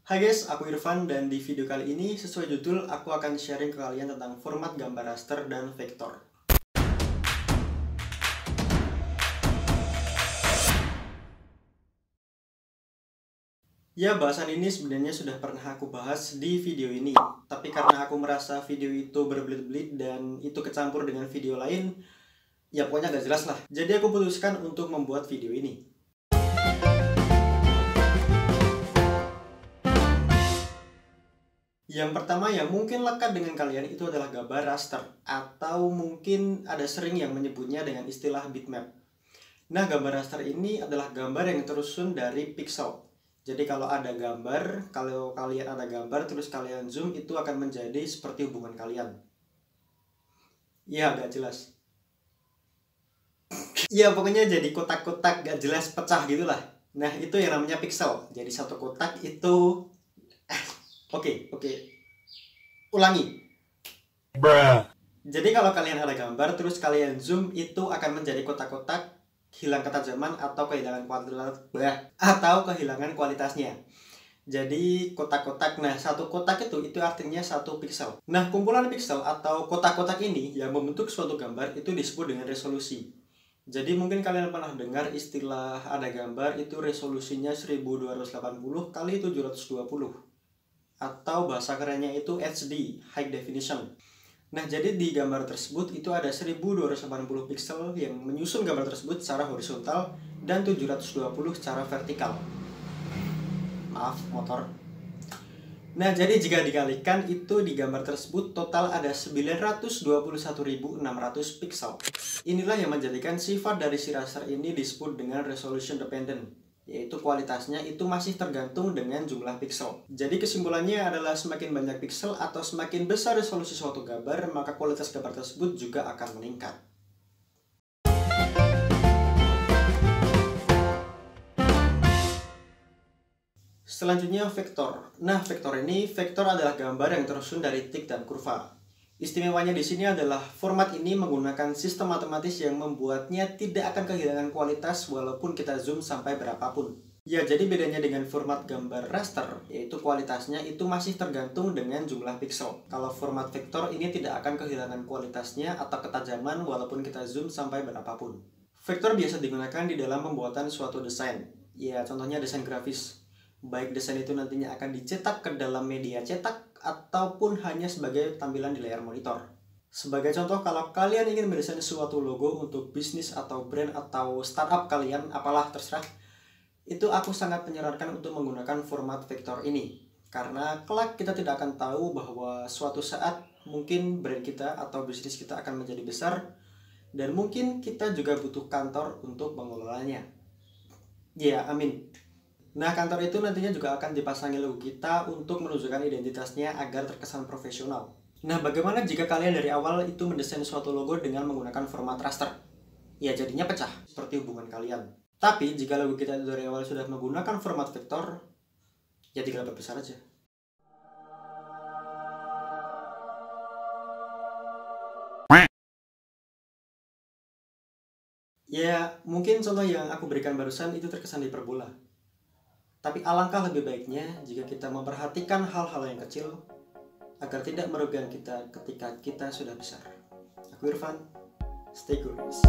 Hai guys, aku Irfan dan di video kali ini sesuai judul aku akan sharing ke kalian tentang format gambar raster dan vektor. Ya, bahasan ini sebenarnya sudah pernah aku bahas di video ini, tapi karena aku merasa video itu berbelit-belit dan itu kecampur dengan video lain, ya pokoknya gak jelas lah. Jadi aku putuskan untuk membuat video ini. Yang pertama yang mungkin lekat dengan kalian itu adalah gambar raster, atau mungkin ada sering yang menyebutnya dengan istilah bitmap. Nah, gambar raster ini adalah gambar yang tersusun dari pixel. Jadi kalau kalian ada gambar terus kalian zoom, itu akan menjadi seperti hubungan kalian. Ya, agak jelas. Ya, pokoknya jadi kotak-kotak gak jelas pecah gitulah. Nah, itu yang namanya pixel. Jadi satu kotak itu Oke. Ulangi. Bruh. Jadi kalau kalian ada gambar terus kalian zoom, itu akan menjadi kotak-kotak hilang ketajaman atau kehilangan kualitasnya. Jadi kotak-kotak, nah satu kotak itu artinya satu pixel. Nah, kumpulan pixel atau kotak-kotak ini yang membentuk suatu gambar itu disebut dengan resolusi. Jadi mungkin kalian pernah dengar istilah ada gambar itu resolusinya 1280 kali 720. Atau bahasa kerennya itu HD, High Definition. Nah, jadi di gambar tersebut itu ada 1280 pixel yang menyusun gambar tersebut secara horizontal dan 720 secara vertikal. Maaf, motor. Nah, jadi jika dikalikan itu di gambar tersebut total ada 921.600 pixel. Inilah yang menjadikan sifat dari si raster ini disebut dengan resolution dependent, yaitu kualitasnya itu masih tergantung dengan jumlah pixel. Jadi kesimpulannya adalah semakin banyak pixel atau semakin besar resolusi suatu gambar, maka kualitas gambar tersebut juga akan meningkat. Selanjutnya vektor. Nah, vektor adalah gambar yang tersusun dari tik dan kurva. Istimewanya di sini adalah format ini menggunakan sistem matematis yang membuatnya tidak akan kehilangan kualitas walaupun kita zoom sampai berapapun. Ya, jadi bedanya dengan format gambar raster, yaitu kualitasnya itu masih tergantung dengan jumlah pixel. Kalau format vektor ini tidak akan kehilangan kualitasnya atau ketajaman walaupun kita zoom sampai berapapun. Vektor biasa digunakan di dalam pembuatan suatu desain. Ya, contohnya desain grafis. Baik desain itu nantinya akan dicetak ke dalam media cetak ataupun hanya sebagai tampilan di layar monitor. Sebagai contoh, kalau kalian ingin mendesain suatu logo untuk bisnis atau brand atau startup kalian, apalah terserah, itu aku sangat menyarankan untuk menggunakan format vektor ini. Karena kelak kita tidak akan tahu bahwa suatu saat mungkin brand kita atau bisnis kita akan menjadi besar dan mungkin kita juga butuh kantor untuk mengelolanya. Ya, amin. Nah, kantor itu nantinya juga akan dipasangi logo kita untuk menunjukkan identitasnya agar terkesan profesional. Nah, bagaimana jika kalian dari awal itu mendesain suatu logo dengan menggunakan format raster? Ya, jadinya pecah, seperti hubungan kalian. Tapi, jika logo kita dari awal sudah menggunakan format vektor, ya tinggal perbesar aja. Ya, mungkin contoh yang aku berikan barusan itu terkesan hiperbola. Tapi alangkah lebih baiknya jika kita memperhatikan hal-hal yang kecil agar tidak merugikan kita ketika kita sudah besar. Aku Irfan, stay curious.